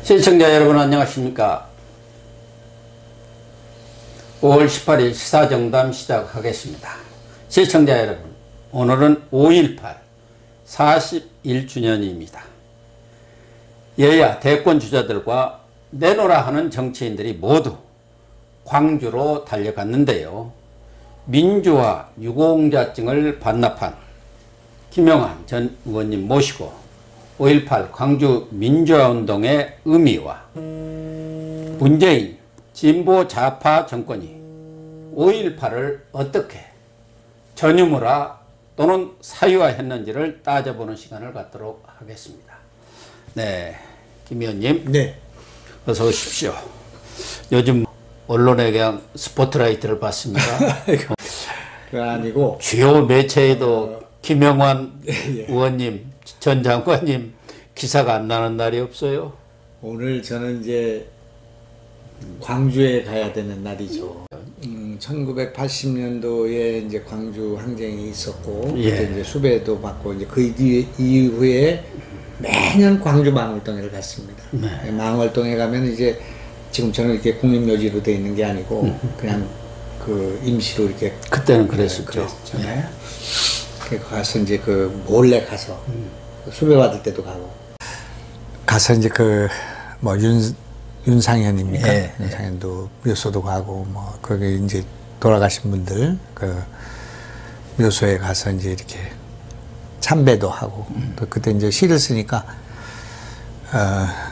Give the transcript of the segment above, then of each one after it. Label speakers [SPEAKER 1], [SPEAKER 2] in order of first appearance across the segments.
[SPEAKER 1] 시청자 여러분 안녕하십니까. 5월 18일 시사정담 시작하겠습니다. 시청자 여러분, 오늘은 5.18 41주년입니다. 여야 대권 주자들과 내노라 하는 정치인들이 모두 광주로 달려갔는데요. 민주화 유공자증을 반납한 김영환 전 의원님 모시고 5.18 광주 민주화운동의 의미와 문재인 진보 좌파 정권이 5.18을 어떻게 전유물화 또는 사유화했는지를 따져보는 시간을 갖도록 하겠습니다. 네, 김 의원님.
[SPEAKER 2] 네.
[SPEAKER 1] 어서 오십시오. 요즘 언론에 그냥 스포트라이트를 받습니다.
[SPEAKER 2] 그건 아니고
[SPEAKER 1] 주요 매체에도 김영환 의원님, 전 장관님 기사가 안 나는 날이 없어요.
[SPEAKER 2] 오늘 저는 이제 광주에 가야 되는 날이죠. 1980년도에 이제 광주 항쟁이 있었고, 그때 이제 수배도 받고, 이제 그 이후에 매년 광주 망월동에를 갔습니다. 네. 망월동에 가면 이제 지금처럼 이렇게 국립묘지로 돼 있는 게 아니고, 그냥 그 임시로 이렇게.
[SPEAKER 1] 그때는 그랬었죠.
[SPEAKER 2] 그랬잖아요. 가서 이제 그 몰래 가서 수배받을 때도 가고. 가서 이제 그 뭐 윤상현입니까?
[SPEAKER 1] 네.
[SPEAKER 2] 윤상현도 묘소도 가고, 뭐, 거기 이제 돌아가신 분들, 그 묘소에 가서 이제 이렇게 참배도 하고, 또 그때 이제 시를 쓰니까,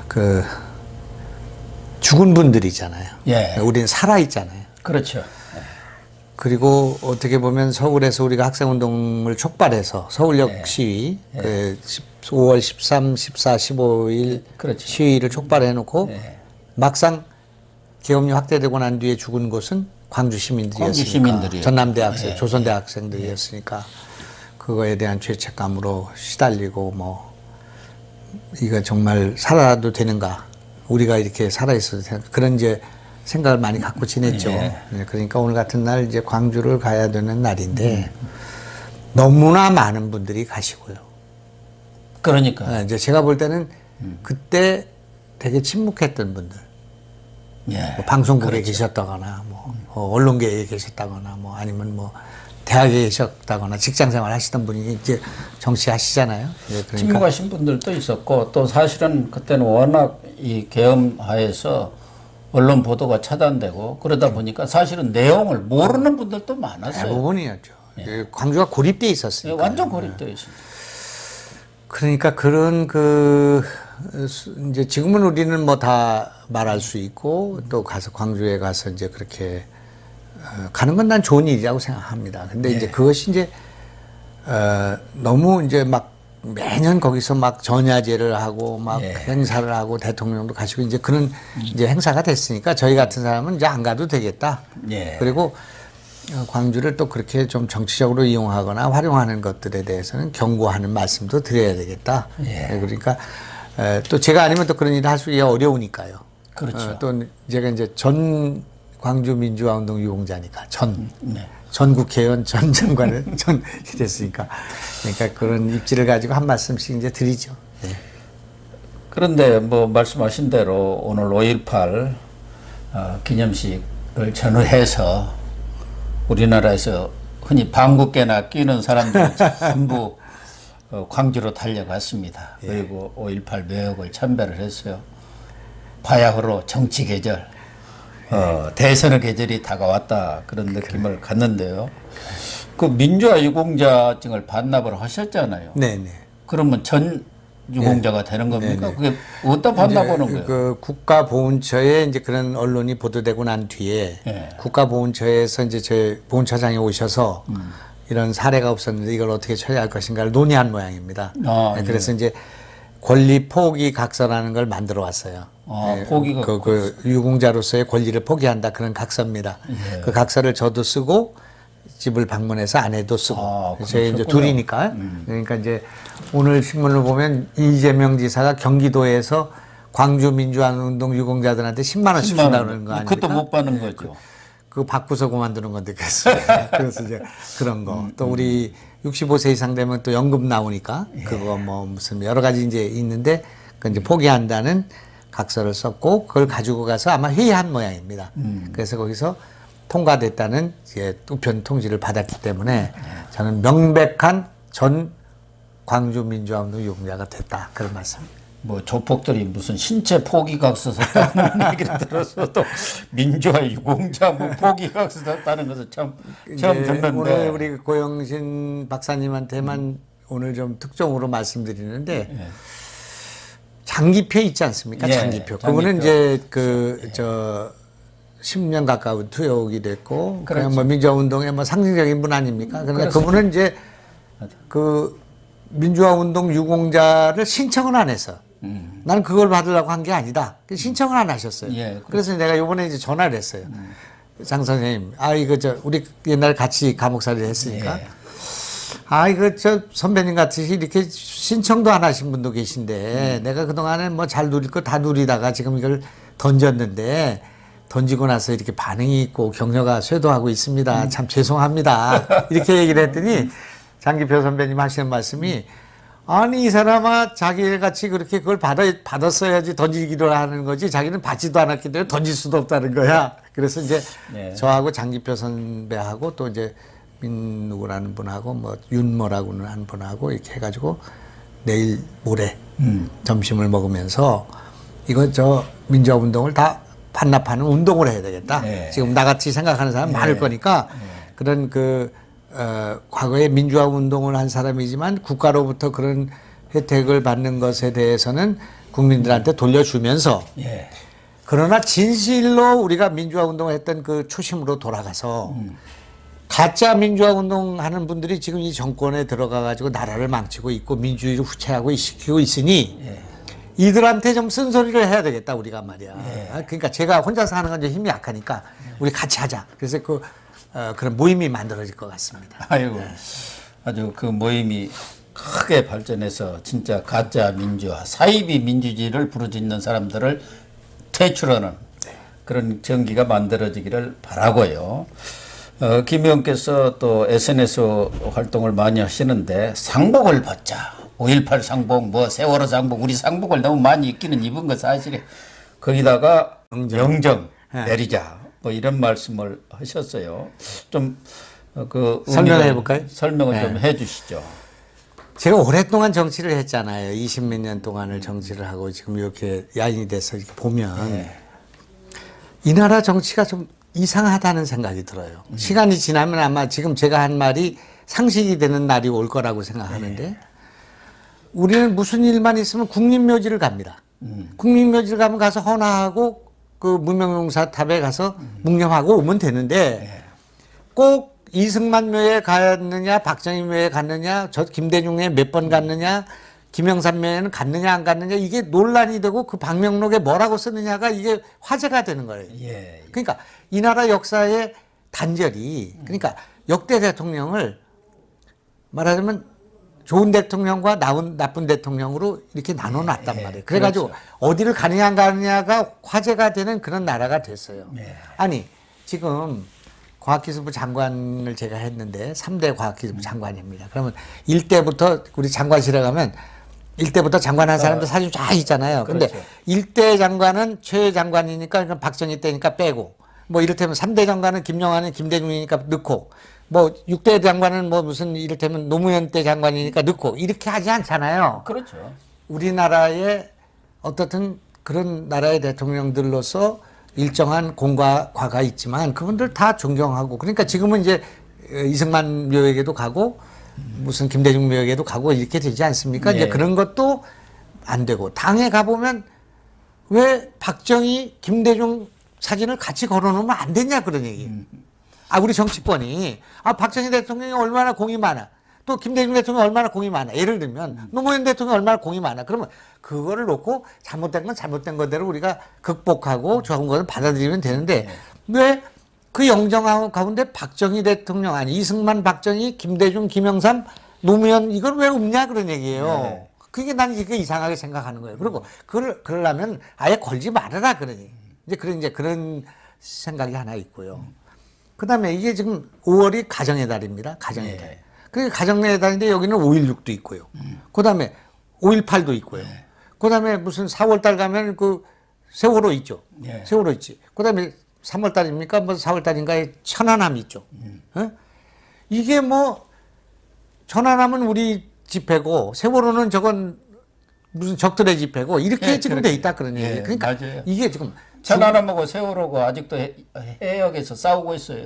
[SPEAKER 2] 그 죽은 분들이잖아요.
[SPEAKER 1] 예.
[SPEAKER 2] 우리는 살아있잖아요.
[SPEAKER 1] 그렇죠.
[SPEAKER 2] 그리고 어떻게 보면 서울에서 우리가 학생운동을 촉발해서 서울역 시위, 그 5월 13, 14, 15일
[SPEAKER 1] 그렇죠.
[SPEAKER 2] 시위를 촉발해놓고 막상 계엄령 확대되고 난 뒤에 죽은 곳은 광주 시민들이었으니까. 전남대학생, 조선대학생들이었으니까 그거에 대한 죄책감으로 시달리고 뭐 이거 정말 살아도 되는가, 우리가 이렇게 살아있어도 되는가, 그런 이제 생각을 많이 갖고 지냈죠. 그러니까 오늘 같은 날 이제 광주를 가야 되는 날인데 너무나 많은 분들이 가시고요.
[SPEAKER 1] 그러니까
[SPEAKER 2] 이제 제가 볼 때는 그때 되게 침묵했던 분들, 뭐 방송국에 계셨다거나, 뭐 언론계에 계셨다거나, 뭐 아니면 뭐 대학에 계셨다거나 직장생활 하시던 분이 이제 정치하시잖아요.
[SPEAKER 1] 그러니까 침묵하신 분들도 있었고, 또 사실은 그때는 워낙 이 계엄하에서 언론 보도가 차단되고 그러다 보니까 사실은 내용을 모르는 분들도 많았어요.
[SPEAKER 2] 대부분이었죠. 광주가 고립돼 있었으니까.
[SPEAKER 1] 완전 고립되어 있습니다.
[SPEAKER 2] 그러니까 그런 이제 지금은 우리는 뭐 다 말할 수 있고, 또 가서 광주에 가서 이제 그렇게 가는 건 난 좋은 일이라고 생각합니다. 근데 이제 그것이 이제 너무 이제 막 매년 거기서 막 전야제를 하고 막 행사를 하고 대통령도 가시고 이제 그런 이제 행사가 됐으니까 저희 같은 사람은 이제 안 가도 되겠다. 그리고 광주를 또 그렇게 좀 정치적으로 이용하거나 활용하는 것들에 대해서는 경고하는 말씀도 드려야 되겠다. 그러니까 또 제가 아니면 또 그런 일을 할 수가 어려우니까요.
[SPEAKER 1] 그렇죠.
[SPEAKER 2] 또 제가 이제 전 광주 민주화운동 유공자니까 전 국회의원, 전 장관은 전 이랬으니까. 그러니까 그런 입지를 가지고 한 말씀씩 이제 드리죠.
[SPEAKER 1] 그런데 뭐 말씀하신 대로 오늘 5.18 기념식을 전후해서 우리나라에서 흔히 방귀깨나 끼는 사람들이 전부 광주로 달려갔습니다. 그리고 5.18 묘역을 참배를 했어요. 바야흐로 정치 계절, 대선의 계절이 다가왔다, 그런 느낌을 갖는데요. 그 민주화 유공자증을 반납을 하셨잖아요.
[SPEAKER 2] 네네.
[SPEAKER 1] 그러면 전 유공자가 되는 겁니까? 그게 어디다 반납하는 거예요?
[SPEAKER 2] 그 국가보훈처에 이제 그런 언론이 보도되고 난 뒤에 국가보훈처에서 이제 저희 보훈처장이 오셔서 이런 사례가 없었는데 이걸 어떻게 처리할 것인가를 논의한 모양입니다. 그래서 이제 권리 포기 각서라는 걸 만들어 왔어요.
[SPEAKER 1] 포기가
[SPEAKER 2] 그 유공자로서의 권리를 포기한다, 그런 각서입니다. 그 각서를 저도 쓰고 집을 방문해서 아내도 쓰고, 저희 이제 둘이니까. 그러니까 이제 오늘 신문을 보면 이재명 지사가 경기도에서 광주 민주화운동 유공자들한테 10만 원씩 준다는 거 아닙니까?
[SPEAKER 1] 그것도 못 받는 거죠.
[SPEAKER 2] 그거 바꾸서 그만두는 건데, 그래서 이제 그런 거. 또 우리 65세 이상 되면 또 연금 나오니까 그거 뭐 무슨 여러 가지 이제 있는데 그 이제 포기한다는 각서를 썼고 그걸 가지고 가서 아마 회의한 모양입니다. 그래서 거기서 통과됐다는 이제 우편 통지를 받았기 때문에 저는 명백한 전 광주 민주화운동 유공자가 됐다 그런 말씀입니다.
[SPEAKER 1] 뭐 조폭들이 무슨 신체 포기각서 썼다는 얘기를 들어서 또 민주화 유공자 뭐 포기각서 썼다는 것을 처음 듣는데
[SPEAKER 2] 오늘 우리 고영신 박사님한테만 오늘 좀 특종으로 말씀드리는데 장기표 있지 않습니까? 장기표. 그분은 이제 저 10년 가까운 투역이 됐고 그냥 뭐 민주화운동의 뭐 상징적인 분 아닙니까? 그러나 그분은 이제 그 민주화운동 유공자를 신청을 안 해서 나는 그걸 받으려고 한 게 아니다. 신청을 안 하셨어요. 그래서 내가 이번에 이제 전화를 했어요. 장 선생님, 이거 우리 옛날 같이 감옥살이를 했으니까. 이거 선배님 같이 이렇게 신청도 안 하신 분도 계신데 내가 그동안에 뭐 잘 누릴 거 다 누리다가 지금 이걸 던졌는데 던지고 나서 이렇게 반응이 있고 격려가 쇄도하고 있습니다. 참 죄송합니다. 이렇게 얘기를 했더니 장기표 선배님 하시는 말씀이 아니 이 사람아 자기같이 그렇게 그걸 받았어야지 던지기로 하는 거지 자기는 받지도 않았기 때문에 던질 수도 없다는 거야. 그래서 이제 저하고 장기표 선배하고 또 이제 민누구라는 분하고 뭐 윤모라고는 한 분하고 이렇게 해가지고 내일 모레 점심을 먹으면서 이거 민주화운동을 다 반납하는 운동을 해야 되겠다. 지금 나같이 생각하는 사람 많을 거니까 그런 과거에 민주화 운동을 한 사람이지만 국가로부터 그런 혜택을 받는 것에 대해서는 국민들한테 돌려주면서 그러나 진실로 우리가 민주화 운동을 했던 그 초심으로 돌아가서 가짜 민주화 운동 하는 분들이 지금 이 정권에 들어가 가지고 나라를 망치고 있고 민주주의를 후퇴하고 시키고 있으니 이들한테 좀 쓴소리를 해야 되겠다 우리가 말이야. 그러니까 제가 혼자서 하는 건 이제 힘이 약하니까 우리 같이 하자. 그래서 그런 모임이 만들어질 것 같습니다.
[SPEAKER 1] 아이고, 아주 그 모임이 크게 발전해서 진짜 가짜 민주화, 사이비 민주주의를 부르짖는 사람들을 퇴출하는 그런 전기가 만들어지기를 바라고요. 김 의원께서 또 SNS 활동을 많이 하시는데 상복을 벗자. 5.18 상복, 뭐 세월호 상복, 우리 상복을 너무 많이 입기는 입은 거 사실이 거기다가 영정 내리자. 뭐 이런 말씀을 하셨어요. 좀
[SPEAKER 2] 설명해 볼까요?
[SPEAKER 1] 설명을 좀 해주시죠.
[SPEAKER 2] 제가 오랫동안 정치를 했잖아요. 20몇 년 동안을 정치를 하고 지금 이렇게 야인이 돼서 이렇게 보면 이 나라 정치가 좀 이상하다는 생각이 들어요. 시간이 지나면 아마 지금 제가 한 말이 상식이 되는 날이 올 거라고 생각하는데 우리는 무슨 일만 있으면 국립묘지를 갑니다. 국립묘지를 가면 가서 헌화하고 그 무명용사탑에 가서 묵념하고 오면 되는데 꼭 이승만 묘에 갔느냐 박정희 묘에 갔느냐 저 김대중에 몇 번 갔느냐 김영삼 묘에는 갔느냐 안 갔느냐 이게 논란이 되고 그 방명록에 뭐라고 쓰느냐가 이게 화제가 되는 거예요. 그러니까 이 나라 역사의 단절이 그러니까 역대 대통령을 말하자면 좋은 대통령과 나쁜 대통령으로 이렇게 나눠놨단 말이에요. 그래가지고 그렇죠. 어디를 가느냐 안 가느냐가 화제가 되는 그런 나라가 됐어요. 아니 지금 과학기술부 장관을 제가 했는데 3대 과학기술부 장관입니다. 그러면 1대부터 우리 장관실에 가면 1대부터 장관한 사람들 사진 쫙 있잖아요. 근데 그렇죠. 1대 장관은 최 장관이니까 그러니까 박정희 때니까 빼고 뭐 이를테면 3대 장관은 김영환은 김대중이니까 넣고 뭐 6대 장관은 뭐 무슨 이를테면 노무현 때 장관이니까 넣고 이렇게 하지 않잖아요.
[SPEAKER 1] 그렇죠.
[SPEAKER 2] 우리나라의 어떻든 그런 나라의 대통령들로서 일정한 공과 과가 있지만 그분들 다 존경하고 그러니까 지금은 이제 이승만 묘에게도 가고 무슨 김대중 묘에게도 가고 이렇게 되지 않습니까? 이제 그런 것도 안 되고 당에 가보면 왜 박정희, 김대중 사진을 같이 걸어놓으면 안 되냐 그런 얘기. 우리 정치권이 박정희 대통령이 얼마나 공이 많아. 또 김대중 대통령이 얼마나 공이 많아. 예를 들면 노무현 대통령이 얼마나 공이 많아. 그러면 그거를 놓고 잘못된 건 잘못된 거대로 우리가 극복하고 좋은 것을 받아들이면 되는데 왜 그 영정 가운데 박정희 대통령 아니 이승만, 박정희, 김대중, 김영삼, 노무현 이걸 왜 없냐 그런 얘기예요. 그게 난 이게 이상하게 생각하는 거예요. 그리고 그러려면 아예 걸지 말아라 그러니 이제 그런 생각이 하나 있고요. 그다음에 이게 지금 5월이 가정의 달입니다. 가정의 달. 그러니까 가정의 달인데 여기는 5.16도 있고요. 그다음에 5.18도 있고요. 그다음에 무슨 4월 달 가면 그 세월호 있죠.
[SPEAKER 1] 예.
[SPEAKER 2] 세월호 있지. 그다음에 3월 달입니까? 뭐 4월 달인가에 천안함 있죠. 어? 이게 뭐 천안함은 우리 집회고 세월호는 저건 무슨 적들의 집회고 이렇게
[SPEAKER 1] 예,
[SPEAKER 2] 지금 돼 있다 그런 얘기예요.
[SPEAKER 1] 예,
[SPEAKER 2] 그러니까
[SPEAKER 1] 맞아요.
[SPEAKER 2] 이게 지금
[SPEAKER 1] 천안함하고 세월호고 아직도 해역에서 싸우고 있어요.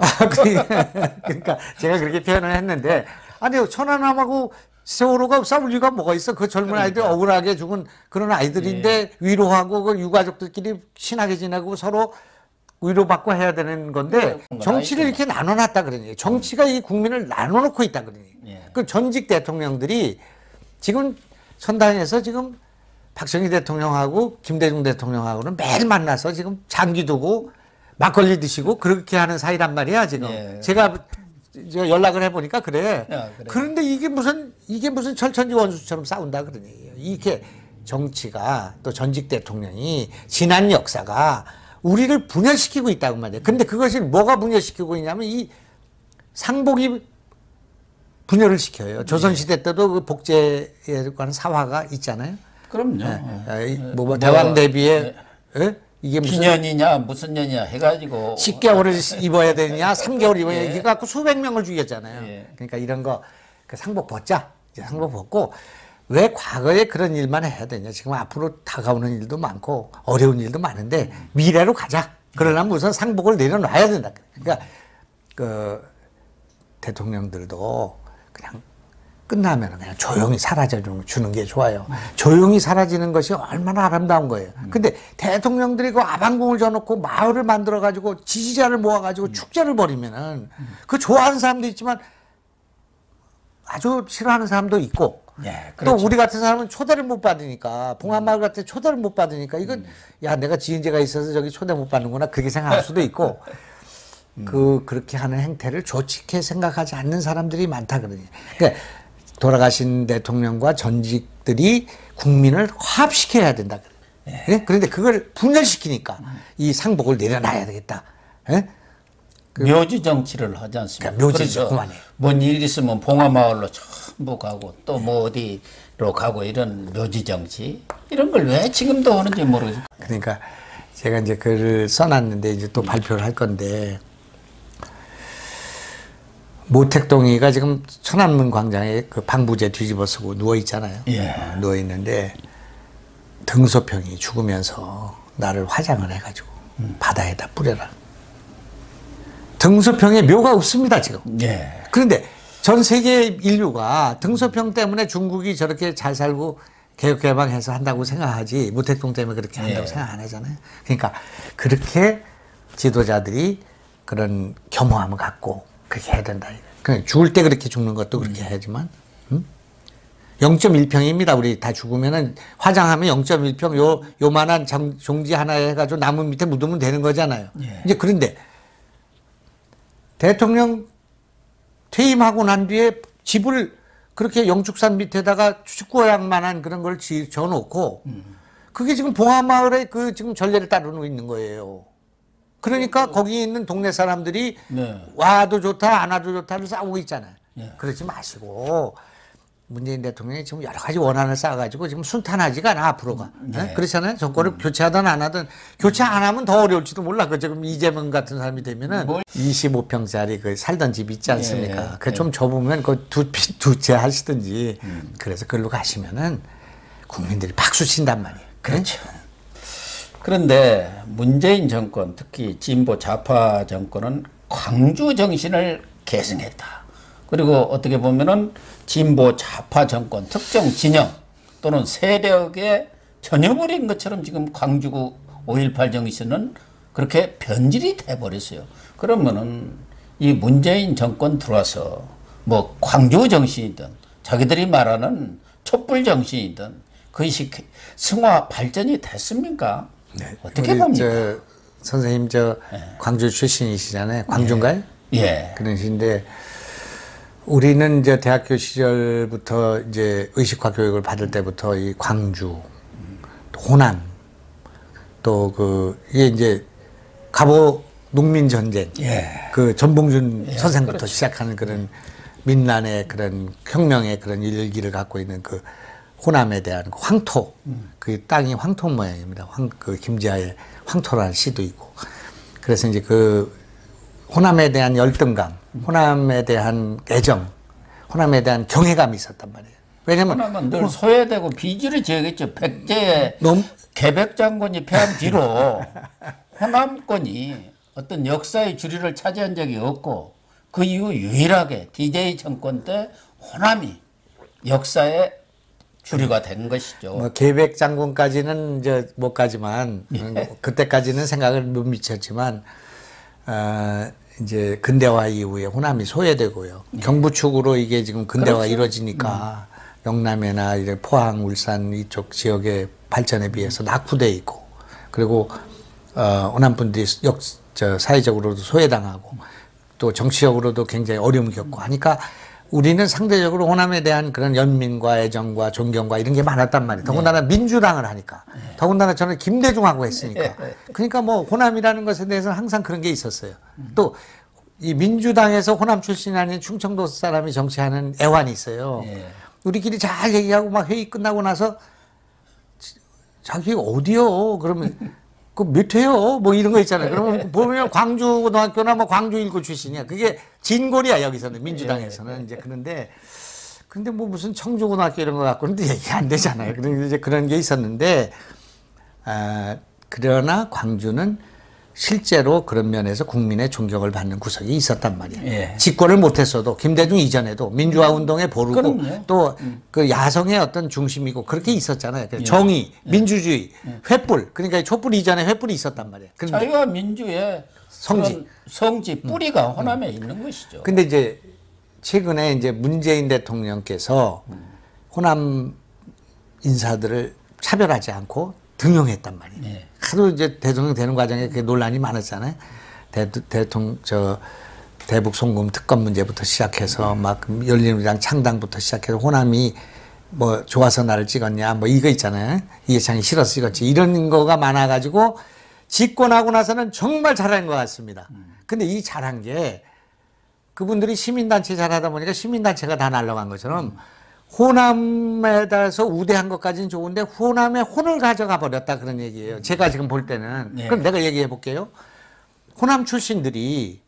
[SPEAKER 2] 그러니까 제가 그렇게 표현을 했는데 아니 천안함하고 세월호가 싸울 이유가 뭐가 있어? 그 젊은 아이들 억울하게 죽은 그런 아이들인데 위로하고 그 유가족들끼리 친하게 지내고 서로 위로받고 해야 되는 건데 정치를 이렇게 나눠놨다 그러니 정치가 이 국민을 나눠놓고 있다 그러니 그 전직 대통령들이 지금 선당에서 지금 박정희 대통령하고 김대중 대통령하고는 매일 만나서 지금 장기 두고 막걸리 드시고 그렇게 하는 사이란 말이야 지금. 제가 저 연락을 해보니까 그래.
[SPEAKER 1] 그래.
[SPEAKER 2] 그런데 이게 무슨 철천지 원수처럼 싸운다 그러니 이게 정치가 또 전직 대통령이 지난 역사가 우리를 분열시키고 있다고 말이야. 근데 그것이 뭐가 분열시키고 있냐면 이 상복이 분열을 시켜요. 조선시대 때도 그 복제에 관한 사화가 있잖아요.
[SPEAKER 1] 그럼요.
[SPEAKER 2] 뭐 대왕 대비에 이게 무슨
[SPEAKER 1] 기년이냐 무슨 년이냐 해가지고
[SPEAKER 2] 10개월을 입어야 되느냐 3개월 입어야 되느냐 이거 갖고 수백 명을 죽였잖아요. 그러니까 이런 거 그 상복 벗자. 이제 상복 벗고 왜 과거에 그런 일만 해야 되냐. 지금 앞으로 다가오는 일도 많고 어려운 일도 많은데 미래로 가자. 그러려면 우선 상복을 내려놔야 된다. 그러니까 그 대통령들도 그냥 끝나면 그냥 조용히 사라져 주는 게 좋아요. 조용히 사라지는 것이 얼마나 아름다운 거예요. 근데 대통령들이 그 아방궁을 져놓고 마을을 만들어가지고 지지자를 모아가지고 축제를 벌이면은 그 좋아하는 사람도 있지만 아주 싫어하는 사람도 있고 또 우리 같은 사람은 초대를 못 받으니까 봉합마을 같은 초대를 못 받으니까 이건 야 내가 지인제가 있어서 저기 초대 못 받는구나 그렇게 생각할 수도 있고 그렇게 하는 행태를 좋게 생각하지 않는 사람들이 많다 그러니 그러니까 돌아가신 대통령과 전직들이 국민을 화합시켜야 된다 그래. 그런데 그걸 분열시키니까 이 상복을 내려놔야 되겠다.
[SPEAKER 1] 묘지 정치를 하지 않습니까?
[SPEAKER 2] 그러니까 묘지 그만해.
[SPEAKER 1] 뭔 일 있으면 봉화마을로 전부 가고 또 뭐 어디로 가고 이런 묘지 정치 이런 걸 왜 지금도 하는지 모르겠어요.
[SPEAKER 2] 그러니까 제가 이제 글을 써놨는데 이제 또 발표를 할 건데 모택동이가 지금 천안문 광장에 그 방부제 뒤집어 쓰고 누워 있잖아요. 누워 있는데 등소평이 죽으면서 나를 화장을 해가지고 바다에다 뿌려라. 등소평에 묘가 없습니다 지금. 그런데 전 세계 인류가 등소평 때문에 중국이 저렇게 잘 살고 개혁개방해서 한다고 생각하지 모택동 때문에 그렇게 한다고 생각 안 하잖아요. 그러니까 그렇게 지도자들이 그런 겸허함을 갖고 그렇게 해야 된다. 그냥 죽을 때 그렇게 죽는 것도 그렇게 해야지만 0.1평입니다. 우리 다 죽으면은 화장하면 0.1평 요만한 종지 하나에 해가지고 나무 밑에 묻으면 되는 거잖아요. 이제 그런데 대통령 퇴임하고 난 뒤에 집을 그렇게 영축산 밑에다가 축구장만한 그런 걸 지어놓고 그게 지금 봉화마을에 그 지금 전례를 따르고 있는 거예요. 그러니까 거기 있는 동네 사람들이 와도 좋다 안 와도 좋다를 싸우고 있잖아요. 그러지 마시고 문재인 대통령이 지금 여러 가지 원한을 쌓아가지고 지금 순탄하지가 않아 앞으로가. 그렇잖아요. 정권을 교체하든 안 하든 교체 안 하면 더 어려울지도 몰라. 그 지금 이재명 같은 사람이 되면은 25평짜리 그 살던 집 있지 않습니까? 그 좀 접으면 그 두 채 하시든지. 그래서 그걸로 가시면은 국민들이 박수 친단 말이에요.
[SPEAKER 1] 그렇죠. 그런데 문재인 정권 특히 진보 좌파 정권은 광주 정신을 계승했다. 그리고 어떻게 보면은 진보 좌파 정권 특정 진영 또는 세력에 전혀버린 것처럼 지금 광주구 5.18 정신은 그렇게 변질이 돼버렸어요. 그러면은 이 문재인 정권 들어와서 뭐 광주 정신이든 자기들이 말하는 촛불 정신이든 그것이 승화 발전이 됐습니까? 어떻게 봅니까?
[SPEAKER 2] 선생님 광주 출신이시잖아요. 광주인가요? 그러신데 우리는 이제 대학교 시절부터 이제 의식화 교육을 받을 때부터 이 광주, 호남, 또 이게 이제 갑오 농민 전쟁, 그 전봉준 선생부터 시작하는 그런 민란의 그런 혁명의 그런 일기를 갖고 있는 그 호남에 대한 황토, 그 땅이 황토 모양입니다. 그 김지하의 황토라는 시도 있고. 그래서 이제 그 호남에 대한 열등감, 호남에 대한 애정, 호남에 대한 경외감이 있었단 말이에요. 왜냐면
[SPEAKER 1] 호남은 늘 소외되고 비질이 지었겠죠. 백제의 개백장군이 패한 뒤로 호남권이 어떤 역사의 주류를 차지한 적이 없고 그 이후 유일하게 DJ 정권 때 호남이 역사의 주류가 된 것이죠.
[SPEAKER 2] 뭐 계백 장군까지는 이제 못 가지만 그때까지는 생각을 못 미쳤지만 이제 근대화 이후에 호남이 소외되고요. 경부축으로 이게 지금 근대화
[SPEAKER 1] 그렇죠.
[SPEAKER 2] 이루어지니까 영남이나 이제 포항, 울산 이쪽 지역의 발전에 비해서 낙후돼 있고 그리고 호남 분들이 사회적으로도 소외당하고 또 정치적으로도 굉장히 어려움을 겪고 하니까 우리는 상대적으로 호남에 대한 그런 연민과 애정과 존경과 이런 게 많았단 말이에요. 더군다나 민주당을 하니까. 더군다나 저는 김대중하고 했으니까. 그러니까 뭐 호남이라는 것에 대해서는 항상 그런 게 있었어요. 또 이 민주당에서 호남 출신이 아닌 충청도 사람이 정치하는 애환이 있어요. 우리끼리 잘 얘기하고 막 회의 끝나고 나서 자기 어디요? 그러면 그 몇 회요? 뭐 이런 거 있잖아요. 그러면 보면 광주고등학교나 뭐 광주일고 출신이야. 그게 진골이야, 여기서는. 민주당에서는. 이제 그런데, 근데 뭐 무슨 청주고등학교 이런 거 갖고는 얘기 안 되잖아요. 그런 이제 그런 게 있었는데, 그러나 광주는 실제로 그런 면에서 국민의 존경을 받는 구석이 있었단 말이에요. 집권을 못했어도 김대중 이전에도 민주화 운동에 보르고 또 그 야성의 어떤 중심이고 그렇게 있었잖아요. 정의, 민주주의, 횃불. 그러니까 촛불 이전에 횃불이 있었단 말이에요.
[SPEAKER 1] 자유와 민주의 성지 뿌리가 호남에 있는 것이죠.
[SPEAKER 2] 근데 이제 최근에 이제 문재인 대통령께서 호남 인사들을 차별하지 않고 등용했단 말이에요. 하도 이제 대통령 되는 과정에 그 논란이 많았잖아요. 대북 송금 특검 문제부터 시작해서 막 열린우리당 창당부터 시작해서 호남이 뭐 좋아서 나를 찍었냐 뭐 이거 있잖아요. 이해창이 싫어서 찍었지 이런 거가 많아가지고 집권하고 나서는 정말 잘한 것 같습니다. 근데 이 잘한 게 그분들이 시민단체 잘하다 보니까 시민단체가 다 날아간 것처럼 호남에 대해서 우대한 것까지는 좋은데 호남의 혼을 가져가 버렸다 그런 얘기예요. 제가 지금 볼 때는. 그럼 내가 얘기해 볼게요. 호남 출신들이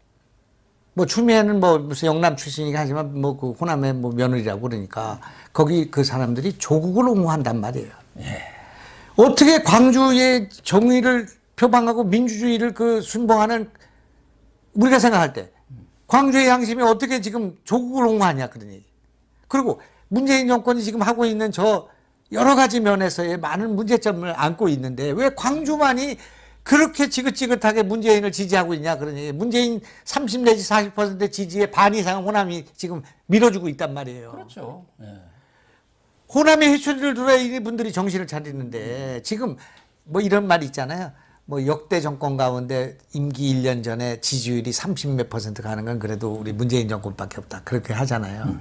[SPEAKER 2] 뭐 추미애는 뭐 무슨 영남 출신이긴 하지만 뭐 그 호남의 뭐 며느리라고 그러니까 거기 그 사람들이 조국을 옹호한단 말이에요. 어떻게 광주의 정의를 표방하고 민주주의를 그 순봉하는 우리가 생각할 때 광주의 양심이 어떻게 지금 조국을 옹호하냐 그런 얘기. 그리고 문재인 정권이 지금 하고 있는 저 여러 가지 면에서의 많은 문제점을 안고 있는데 왜 광주만이 그렇게 지긋지긋하게 문재인을 지지하고 있냐 그런 얘기. 문재인 30 내지 40% 지지의 반 이상은 호남이 지금 밀어주고 있단 말이에요.
[SPEAKER 1] 그렇죠.
[SPEAKER 2] 호남의 회초리를 들어야 이분들이 정신을 차리는데 지금 뭐 이런 말 있잖아요. 뭐 역대 정권 가운데 임기 1년 전에 지지율이 30 몇 % 가는 건 그래도 우리 문재인 정권밖에 없다. 그렇게 하잖아요.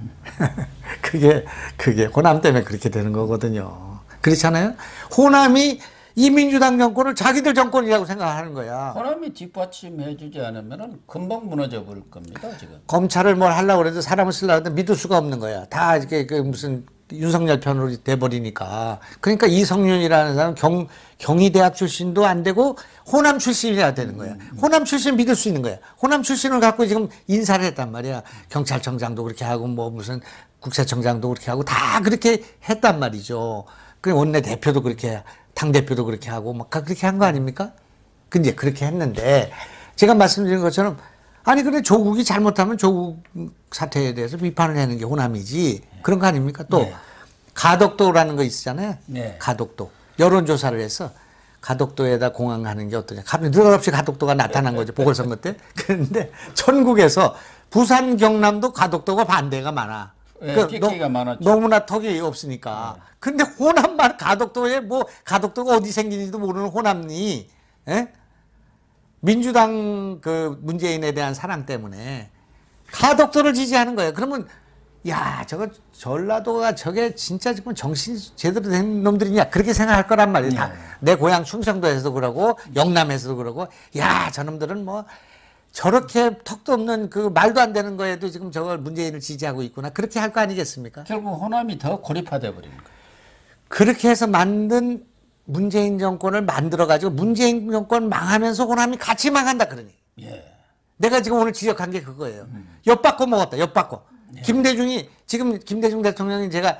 [SPEAKER 2] 그게 호남 때문에 그렇게 되는 거거든요. 그렇잖아요. 호남이 이 민주당 정권을 자기들 정권이라고 생각하는 거야.
[SPEAKER 1] 호남이 뒷받침해주지 않으면 금방 무너져 버릴 겁니다. 지금.
[SPEAKER 2] 검찰을 뭘 하려고 그래도 사람을 쓰려고 해도 믿을 수가 없는 거야. 다 이렇게 그 무슨 윤석열 편으로 돼버리니까. 그러니까 이성윤이라는 사람 경희대학 출신도 안 되고 호남 출신이어야 되는 거야. 호남 출신 믿을 수 있는 거야. 호남 출신을 갖고 지금 인사를 했단 말이야. 경찰청장도 그렇게 하고 뭐 무슨 국세청장도 그렇게 하고 다 그렇게 했단 말이죠. 그 원내대표도 그렇게 당대표도 그렇게 하고 막 그렇게 한 거 아닙니까? 근데 그렇게 했는데 제가 말씀드린 것처럼 아니 근데 조국이 잘못하면 조국 사태에 대해서 비판을 하는 게 호남이지 그런 거 아닙니까? 또 가덕도라는 거 있잖아요. 가덕도 여론조사를 해서 가덕도에다 공항 가는 게 어떠냐. 갑자기 느닷없이 가덕도가 나타난 거죠. 보궐선거 때. 그런데 전국에서 부산 경남도 가덕도가 반대가 많아.
[SPEAKER 1] 끼끼가 많았죠.
[SPEAKER 2] 너무나 턱이 없으니까. 근데 호남만 가덕도에 뭐 가덕도가 어디 생긴지도 모르는 호남이 민주당 그 문재인에 대한 사랑 때문에 가덕도를 지지하는 거예요. 그러면 야 저거 전라도가 저게 진짜 지금 정신 제대로 된 놈들이냐 그렇게 생각할 거란 말이에요. 내 고향 충청도에서도 그러고 영남에서도 그러고 야 저놈들은 뭐 저렇게 턱도 없는 그 말도 안 되는 거에도 지금 저걸 문재인을 지지하고 있구나 그렇게 할 거 아니겠습니까?
[SPEAKER 1] 결국 호남이 더 고립화돼 버리는 거예요.
[SPEAKER 2] 그렇게 해서 만든 문재인 정권을 만들어가지고 문재인 정권 망하면서 호남이 같이 망한다 그러니.
[SPEAKER 1] 예.
[SPEAKER 2] 내가 지금 오늘 지적한 게 그거예요. 엿바꿔 먹었다. 엿바꿔.
[SPEAKER 1] 예.
[SPEAKER 2] 지금 김대중 대통령이 제가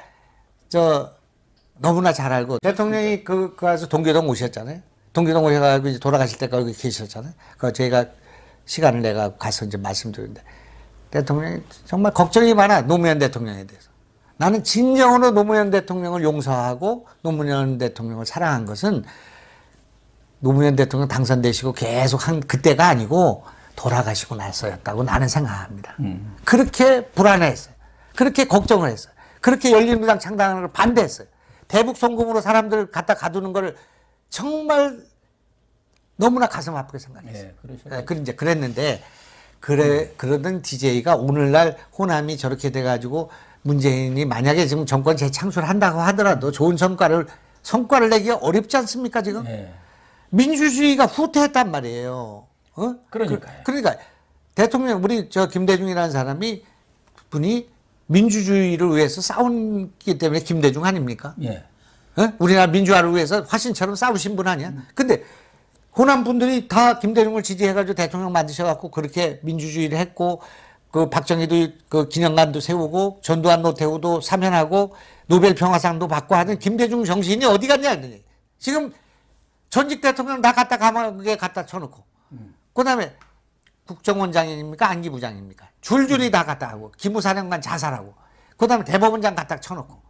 [SPEAKER 2] 너무나 잘 알고 대통령이 그 가서 동교동 오셨잖아요. 동교동 오셔가지고 이제 돌아가실 때까지 거기 계셨잖아요. 그 제가 시간을 내가 가서 이제 말씀드렸는데 대통령이 정말 걱정이 많아. 노무현 대통령에 대해서. 나는 진정으로 노무현 대통령을 용서하고 노무현 대통령을 사랑한 것은 노무현 대통령 당선되시고 계속 한 그때가 아니고 돌아가시고 나서였다고 나는 생각합니다. 그렇게 불안해했어요. 그렇게 걱정을 했어요. 그렇게 열린우리당 창당하는 걸 반대했어요. 대북 송금으로 사람들 갖다 가두는 걸 정말 너무나 가슴 아프게 생각했어요. 이제 그랬는데 그러던 DJ가 오늘날 호남이 저렇게 돼가지고 문재인이 만약에 지금 정권 재창출을 한다고 하더라도 좋은 성과를 내기가 어렵지 않습니까 지금?
[SPEAKER 1] 네.
[SPEAKER 2] 민주주의가 후퇴했단 말이에요. 그러니까 대통령 우리 김대중이라는 사람이 분이 민주주의를 위해서 싸웠기 때문에 김대중 아닙니까?
[SPEAKER 1] 예.
[SPEAKER 2] 우리나라 민주화를 위해서 화신처럼 싸우신 분 아니야? 근데 호남 분들이 다 김대중을 지지해가지고 대통령 만드셔갖고 그렇게 민주주의를 했고 그 박정희도 그 기념관도 세우고 전두환 노태우도 사면하고 노벨 평화상도 받고 하는 김대중 정신이 어디 갔냐? 지금 전직 대통령 다 갖다 감옥에 갖다 쳐놓고 그다음에 국정원장입니까? 안기부장입니까? 줄줄이 다 갖다 하고 기무사령관 자살하고 그다음에 대법원장 갖다 쳐놓고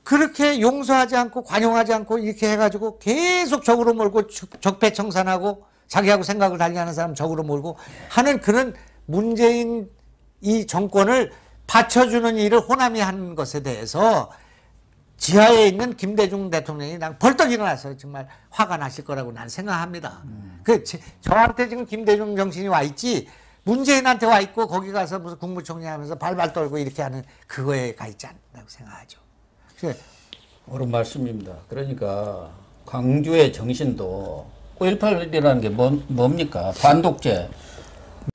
[SPEAKER 2] 그렇게 용서하지 않고 관용하지 않고 이렇게 해가지고 계속 적으로 몰고 적폐청산하고 자기하고 생각을 달리하는 사람 적으로 몰고 하는 그런 문재인 이 정권을 받쳐주는 일을 호남이 하는 것에 대해서 지하에 있는 김대중 대통령이 난 벌떡 일어나서 정말 화가 나실 거라고 난 생각합니다. 저한테 지금 김대중 정신이 와 있지 문재인한테 와 있고 거기 가서 무슨 국무총리 하면서 발발 떨고 이렇게 하는 그거에 가 있지 않다고 생각하죠.
[SPEAKER 1] 옳은 말씀입니다. 그러니까 광주의 정신도 5.18이라는 게 뭡니까? 반독재,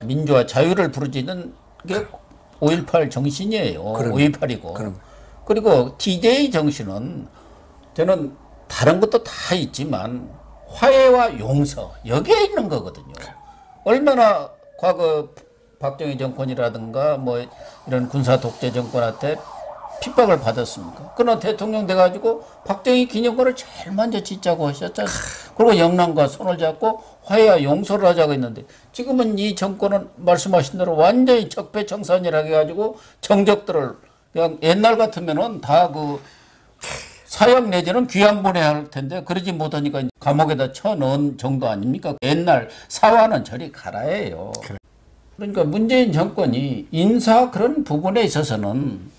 [SPEAKER 1] 민주화, 자유를 부르짖는 게 5.18 정신이에요. 5.18이고. 그리고 DJ 정신은 저는 다른 것도 다 있지만 화해와 용서 여기에 있는 거거든요. 얼마나 과거 박정희 정권이라든가 뭐 이런 군사 독재 정권한테 핍박을 받았습니까? 그러나 대통령 돼가지고 박정희 기념관을 제일 먼저 짓자고 하셨잖아요. 그리고 영남과 손을 잡고 화해와 용서를 하자고 했는데 지금은 이 정권은 말씀하신 대로 완전히 적폐청산이라 해가지고 정적들을 그냥 옛날 같으면은 다 그 사형 내지는 귀양 보내야 할 텐데 그러지 못하니까 감옥에다 쳐넣은 정도 아닙니까? 옛날 사화는 저리 가라예요. 그러니까 문재인 정권이 인사 그런 부분에 있어서는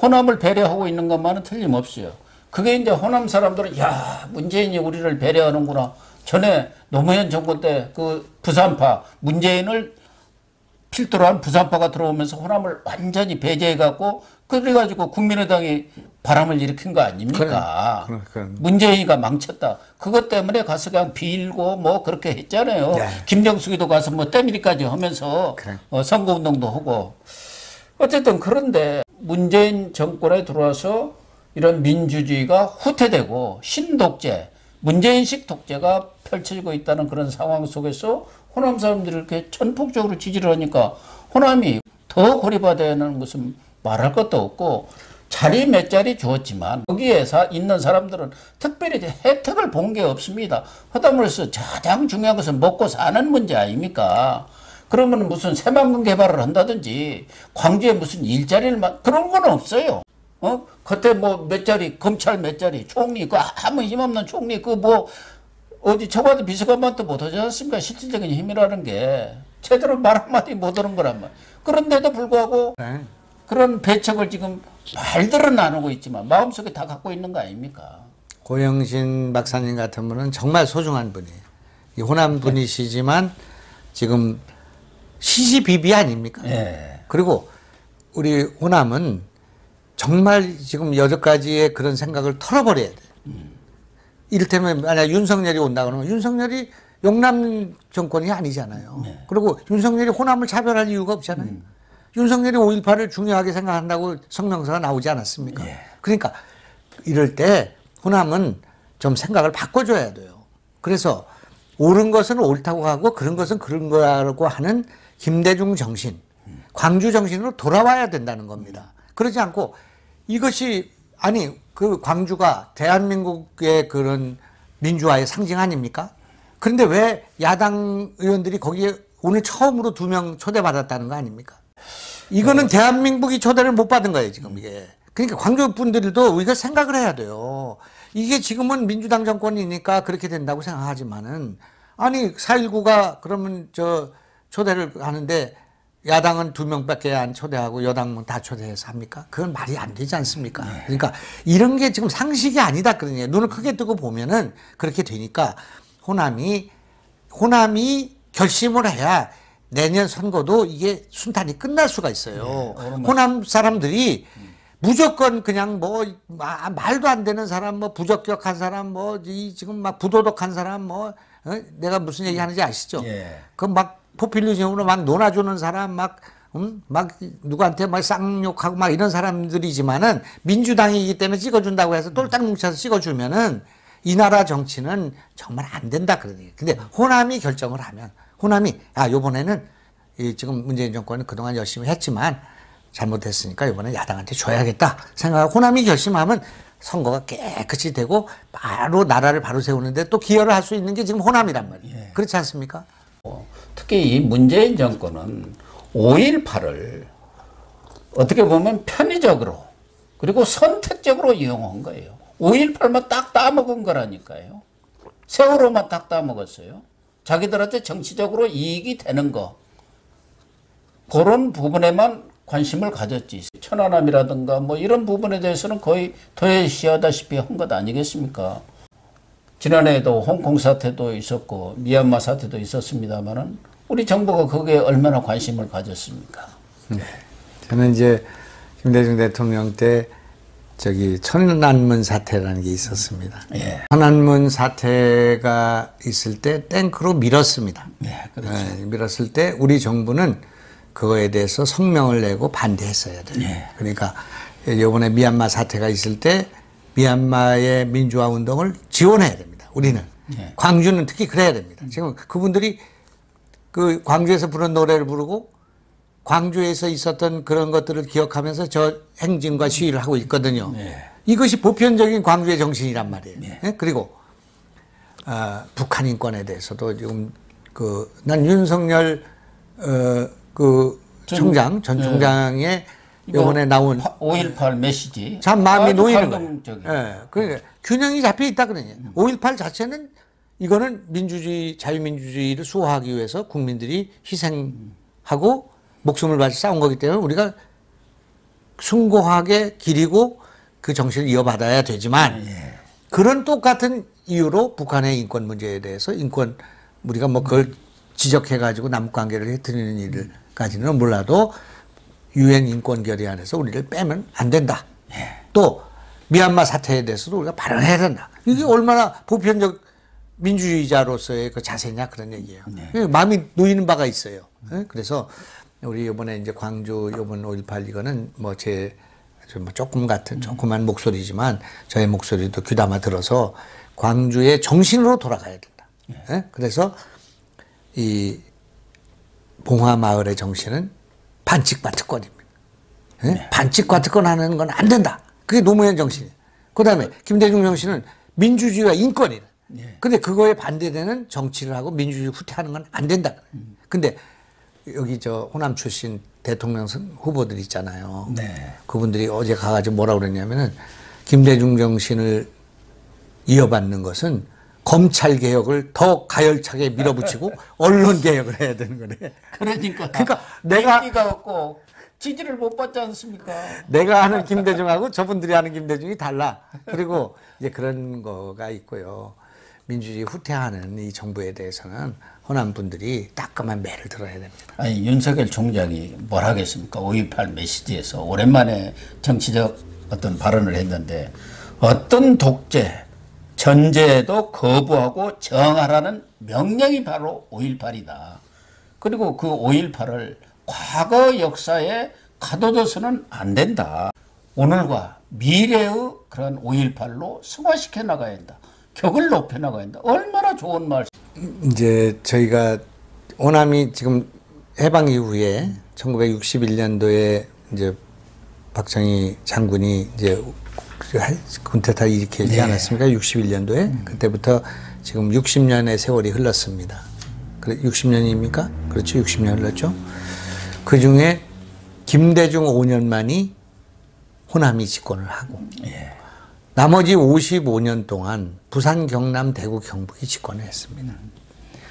[SPEAKER 1] 호남을 배려하고 있는 것만은 틀림없어요. 그게 이제 호남 사람들은 야 문재인이 우리를 배려하는구나. 전에 노무현 정권 때 그 부산파 문재인을 필두로 한 부산파가 들어오면서 호남을 완전히 배제해갖고 그래가지고 국민의당이 바람을 일으킨 거 아닙니까? 문재인이가 망쳤다. 그것 때문에 가서 그냥 빌고 뭐 그렇게 했잖아요. 네. 김정숙이도 가서 뭐 때밀이까지 하면서 선거운동도 하고. 어쨌든 그런데 문재인 정권에 들어와서 이런 민주주의가 후퇴되고 신독재, 문재인식 독재가 펼쳐지고 있다는 그런 상황 속에서 호남 사람들이 이렇게 전폭적으로 지지를 하니까 호남이 더 고립화되는 무슨 말할 것도 없고 자리 몇 자리 주었지만 거기에 있는 사람들은 특별히 혜택을 본 게 없습니다. 하다못해서 가장 중요한 것은 먹고 사는 문제 아닙니까? 그러면 무슨 새만금 개발을 한다든지 광주에 무슨 일자리를 그런 건 없어요. 겉에 뭐 몇 자리 검찰 몇 자리 총리 그 아무 힘없는 총리 그 뭐 어디 청와대 비서관만도 못하지 않습니까? 실질적인 힘이라는 게 제대로 말 한마디 못하는 거란 말. 그런데도 불구하고 그런 배척을 지금 말들은 나누고 있지만 마음속에 다 갖고 있는 거 아닙니까?
[SPEAKER 2] 고영신 박사님 같은 분은 정말 소중한 분이에요. 이 호남 분이시지만 지금 시시비비 아닙니까?
[SPEAKER 1] 네.
[SPEAKER 2] 그리고 우리 호남은 정말 지금 여러 가지의 그런 생각을 털어버려야 돼요. 이를테면 만약 윤석열이 온다 그러면 윤석열이 용남 정권이 아니잖아요.
[SPEAKER 1] 네.
[SPEAKER 2] 그리고 윤석열이 호남을 차별할 이유가 없잖아요. 윤석열이 5.18을 중요하게 생각한다고 성명서가 나오지 않았습니까?
[SPEAKER 1] 네.
[SPEAKER 2] 그러니까 이럴 때 호남은 좀 생각을 바꿔줘야 돼요. 그래서 옳은 것은 옳다고 하고 그런 것은 그런 거라고 하는 김대중 정신, 광주 정신으로 돌아와야 된다는 겁니다. 그러지 않고 이것이 아니 그 광주가 대한민국의 그런 민주화의 상징 아닙니까? 그런데 왜 야당 의원들이 거기에 오늘 처음으로 2명 초대받았다는 거 아닙니까? 이거는 대한민국이 초대를 못 받은 거예요, 지금 이게. 그러니까 광주 분들도 이거 생각을 해야 돼요. 이게 지금은 민주당 정권이니까 그렇게 된다고 생각하지만은 아니 4.19가 그러면 저 초대를 하는데 야당은 2명밖에 안 초대하고 여당은 다 초대해서 합니까? 그건 말이 안 되지 않습니까? 그러니까 이런 게 지금 상식이 아니다 그러냐. 눈을 크게 뜨고 보면은 그렇게 되니까 호남이 결심을 해야 내년 선거도 이게 순탄히 끝날 수가 있어요. 호남 사람들이 무조건 그냥 뭐 말도 안 되는 사람, 뭐 부적격한 사람, 뭐 지금 막 부도덕한 사람, 뭐 내가 무슨 얘기하는지 아시죠? 그 막 포퓰리즘으로 막 논아주는 사람, 막 누구한테 막 쌍욕하고 막 이런 사람들이지만은 민주당이기 때문에 찍어준다고 해서 똘딱 뭉쳐서 찍어주면은 이 나라 정치는 정말 안 된다 그러니. 근데 호남이 결정을 하면 호남이 요번에는 지금 문재인 정권은 그동안 열심히 했지만 잘못했으니까 이번에 야당한테 줘야겠다 생각하고 호남이 결심하면 선거가 깨끗이 되고 바로 나라를 바로 세우는데 또 기여를 할 수 있는 게 지금 호남이란 말이에요. 그렇지 않습니까?
[SPEAKER 1] 특히 이 문재인 정권은 5.18을 어떻게 보면 편의적으로 그리고 선택적으로 이용한 거예요. 5.18만 딱 따먹은 거라니까요. 세월호만 딱 따먹었어요. 자기들한테 정치적으로 이익이 되는 거. 그런 부분에만 관심을 가졌지. 천안함이라든가 뭐 이런 부분에 대해서는 거의 도외시하다시피 한 것 아니겠습니까? 지난해에도 홍콩 사태도 있었고 미얀마 사태도 있었습니다만은 우리 정부가 거기에 얼마나 관심을 가졌습니까?
[SPEAKER 2] 네. 저는 이제 김대중 대통령 때 천안문 사태라는 게 있었습니다. 천안문 사태가 있을 때 탱크로 밀었습니다. 그렇죠. 밀었을 때 우리 정부는 그거에 대해서 성명을 내고 반대했어야 돼요. 그러니까 이번에 미얀마 사태가 있을 때 미얀마의 민주화 운동을 지원해야 됩니다. 우리는. 광주는 특히 그래야 됩니다. 지금 그분들이 그 광주에서 부른 노래를 부르고 광주에서 있었던 그런 것들을 기억하면서 저 행진과 시위를 하고 있거든요. 이것이 보편적인 광주의 정신이란 말이에요. 그리고 북한 인권에 대해서도 지금 난 윤석열 전 총장의 이번에 나온
[SPEAKER 1] 5.18 메시지
[SPEAKER 2] 참 마음이 놓이는 거예요. 그러니까 균형이 잡혀 있다 그러냐. 5.18 자체는 이거는 민주주의, 자유민주주의를 수호하기 위해서 국민들이 희생하고 목숨을 바쳐 싸운 거기 때문에 우리가 숭고하게 기리고 그 정신을 이어받아야 되지만 그런 똑같은 이유로 북한의 인권 문제에 대해서 우리가 뭐 그걸 지적해가지고 남북관계를 해트리는 일까지는 몰라도 유엔 인권 결의안에서 우리를 빼면 안 된다. 또 미얀마 사태에 대해서도 우리가 발언해야 된다. 이게 얼마나 보편적 민주주의자로서의 그 자세냐 그런 얘기예요. 마음이 놓이는 바가 있어요. 그래서 우리 이번에 이제 광주 이번 5.18 이거는 뭐 제 조그만 목소리지만 저의 목소리도 귀담아 들어서 광주의 정신으로 돌아가야 된다. 그래서 이 봉화마을의 정신은 반칙과특권입니다. 반칙과특권 하는 건 안 된다. 그게 노무현 정신이에요. 그 다음에 김대중 정신은 민주주의와 인권이다. 근데 그거에 반대되는 정치를 하고 민주주의 후퇴하는 건 안 된다. 근데 여기 호남 출신 대통령 후보들 있잖아요. 그분들이 어제 가가지고 뭐라 그랬냐면은 김대중 정신을 이어받는 것은 검찰 개혁을 더 가열차게 밀어붙이고 언론 개혁을 해야 되는 거네.
[SPEAKER 1] 그러니까 내가 없고 지지를 못 받지 않습니까?
[SPEAKER 2] 내가 아는 김대중하고 저분들이 아는 김대중이 달라. 그리고 이제 그런 거가 있고요. 민주주의 후퇴하는 이 정부에 대해서는 호남 분들이 따끔한 매를 들어야 됩니다.
[SPEAKER 1] 아니 윤석열 총장이 뭘 하겠습니까? 5.18 메시지에서 오랜만에 정치적 어떤 발언을 했는데 어떤 독재 전제도 거부하고 정하라는 명령이 바로 5.18이다. 그리고 그 5.18을 과거 역사에 가둬둬서는 안 된다. 오늘과 미래의 그런 5.18로 승화시켜 나가야 한다. 격을 높여 나가야 한다. 얼마나 좋은 말씀.
[SPEAKER 2] 이제 저희가 호남이 지금 해방 이후에 1961년도에 이제 박정희 장군이 이제 군태타 일으키지
[SPEAKER 1] 네.
[SPEAKER 2] 않았습니까? 61년도에. 그때부터 지금 60년의 세월이 흘렀습니다. 60년입니까? 그렇죠. 60년 흘렀죠. 그 중에 김대중 5년만이 호남이 집권을 하고
[SPEAKER 1] 예.
[SPEAKER 2] 나머지 55년 동안 부산, 경남, 대구, 경북이 집권을 했습니다.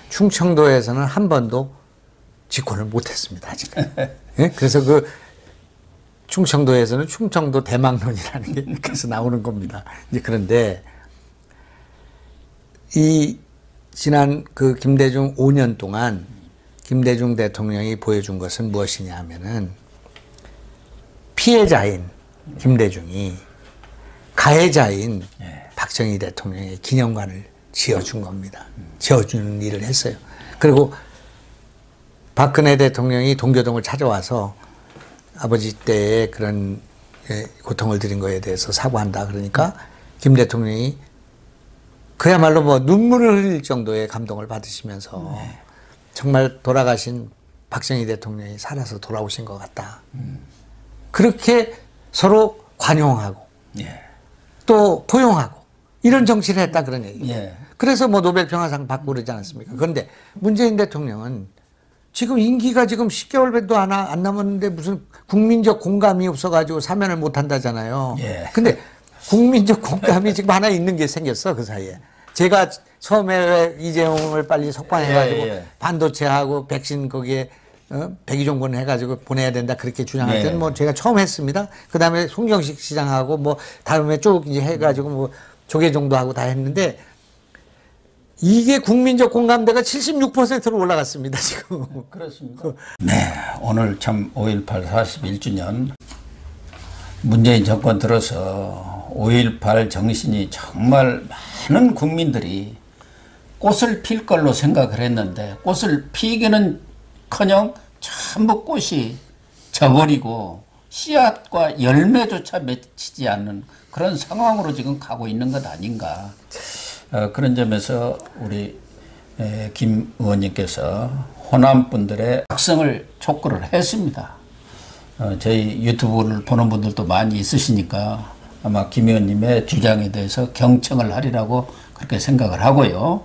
[SPEAKER 2] 충청도에서는 한 번도 집권을 못했습니다. 아직. 예? 그래서 그 충청도에서는 충청도 대망론이라는 게 그래서 나오는 겁니다. 이제 그런데 이 지난 그 김대중 5년 동안 김대중 대통령이 보여준 것은 무엇이냐 하면은 피해자인 김대중이 가해자인 박정희 대통령의 기념관을 지어준 겁니다. 지어주는 일을 했어요. 그리고 박근혜 대통령이 동교동을 찾아와서 아버지 때의 그런 고통을 드린 거에 대해서 사과한다 그러니까 김 대통령이 그야말로 뭐 눈물을 흘릴 정도의 감동을 받으시면서 정말 돌아가신 박정희 대통령이 살아서 돌아오신 것 같다. 그렇게 서로 관용하고
[SPEAKER 1] 예.
[SPEAKER 2] 또 포용하고 이런 정치를 했다 그런 얘기예요.
[SPEAKER 1] 예.
[SPEAKER 2] 그래서 뭐 노벨 평화상 받고 그러지 않았습니까? 그런데 문재인 대통령은 지금 임기가 지금 10개월도 안 남았는데 무슨 국민적 공감이 없어가지고 사면을 못 한다잖아요.
[SPEAKER 1] 예.
[SPEAKER 2] 근데 국민적 공감이 지금 하나 있는 게 생겼어, 그 사이에. 제가 처음에 왜 이재용을 빨리 석방해가지고
[SPEAKER 1] 예.
[SPEAKER 2] 반도체하고 백신 거기에 백의종군 해가지고 보내야 된다 그렇게 주장할
[SPEAKER 1] 예.
[SPEAKER 2] 때는 뭐 제가 처음 했습니다. 그 다음에 송경식 시장하고 뭐 다음에 쭉 이제 해가지고 뭐 조계종도 하고 다 했는데 이게 국민적 공감대가 76%로 올라갔습니다, 지금.
[SPEAKER 1] 그렇습니다. 네, 오늘 참 5.18 41주년 문재인 정권 들어서 5.18 정신이 정말 많은 국민들이 꽃을 필 걸로 생각을 했는데 꽃을 피기는커녕 전부 꽃이 져버리고 씨앗과 열매조차 맺히지 않는 그런 상황으로 지금 가고 있는 것 아닌가. 그런 점에서 우리 김 의원님께서 호남 분들의 각성을 촉구를 했습니다. 저희 유튜브를 보는 분들도 많이 있으시니까 아마 김 의원님의 주장에 대해서 경청을 하리라고 그렇게 생각을 하고요.